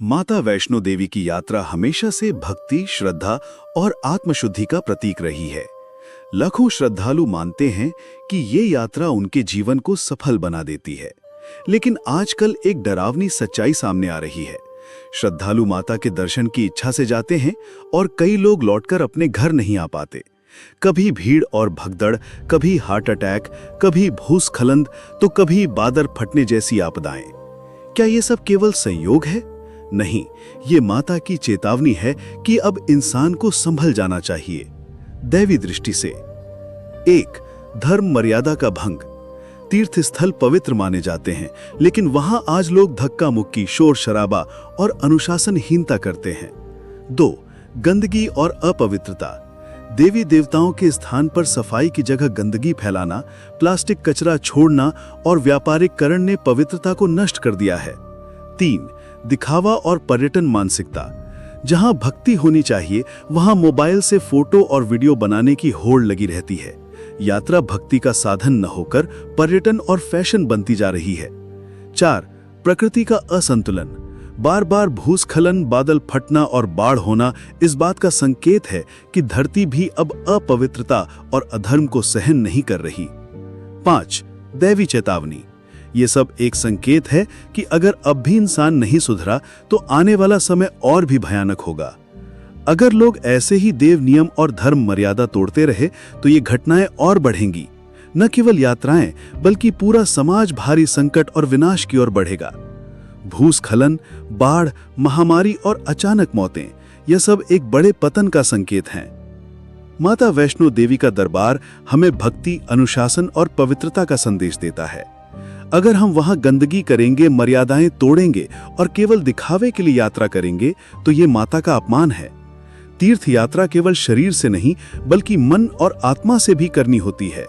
माता वैष्णो देवी की यात्रा हमेशा से भक्ति, श्रद्धा और आत्मशुद्धि का प्रतीक रही है। लाखों श्रद्धालु मानते हैं कि ये यात्रा उनके जीवन को सफल बना देती है। लेकिन आजकल एक डरावनी सच्चाई सामने आ रही है। श्रद्धालु माता के दर्शन की इच्छा से जाते हैं और कई लोग लौटकर अपने घर नहीं आ पाते। कभी भीड़ और भगदड़, कभी हार्ट अटैक, कभी भूस्खलन, तो कभी बादल फटने जैसी आपदाएं। क्या ये सब केवल संयोग है? नहीं, ये माता की चेतावनी है कि अब इंसान को संभल जाना चाहिए। दैवी दृष्टि से 1. धर्म मर्यादा का भंग। तीर्थ स्थल पवित्र माने जाते हैं, लेकिन वहां आज लोग धक्का मुक्की, शोर शराबा और अनुशासनहीनता करते हैं। 2. गंदगी और अपवित्रता। देवी देवताओं के स्थान पर सफाई की जगह गंदगी फैलाना, प्लास्टिक कचरा छोड़ना और व्यापारिकरण ने पवित्रता को नष्ट कर दिया है। 3. दिखावा और पर्यटन मानसिकता। जहां भक्ति होनी चाहिए वहां मोबाइल से फोटो और वीडियो बनाने की होड़ लगी रहती है। यात्रा भक्ति का साधन न होकर पर्यटन और फैशन बनती जा रही है। 4. प्रकृति का असंतुलन। बार बार भूस्खलन, बादल फटना और बाढ़ होना इस बात का संकेत है कि धरती भी अब अपवित्रता और अधर्म को सहन नहीं कर रही। 5. दैवी चेतावनी। ये सब एक संकेत है कि अगर अब भी इंसान नहीं सुधरा तो आने वाला समय और भी भयानक होगा। अगर लोग ऐसे ही देव नियम और धर्म मर्यादा तोड़ते रहे तो ये घटनाएं और बढ़ेंगी। न केवल यात्राएं बल्कि पूरा समाज भारी संकट और विनाश की ओर बढ़ेगा। भूस्खलन, बाढ़, महामारी और अचानक मौतें, यह सब एक बड़े पतन का संकेत हैं। माता वैष्णो देवी का दरबार हमें भक्ति, अनुशासन और पवित्रता का संदेश देता है। अगर हम वहां गंदगी करेंगे, मर्यादाएं तोड़ेंगे और केवल दिखावे के लिए यात्रा करेंगे तो ये माता का अपमान है। तीर्थ यात्रा केवल शरीर से नहीं बल्कि मन और आत्मा से भी करनी होती है।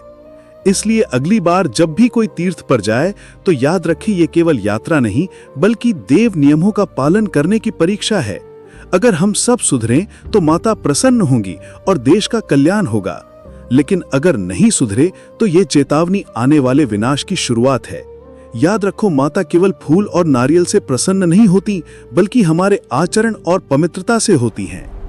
इसलिए अगली बार जब भी कोई तीर्थ पर जाए तो याद रखें, ये केवल यात्रा नहीं बल्कि देव नियमों का पालन करने की परीक्षा है। अगर हम सब सुधरें तो माता प्रसन्न होंगी और देश का कल्याण होगा। लेकिन अगर नहीं सुधरे तो ये चेतावनी आने वाले विनाश की शुरुआत है। याद रखो, माता केवल फूल और नारियल से प्रसन्न नहीं होती बल्कि हमारे आचरण और पवित्रता से होती हैं।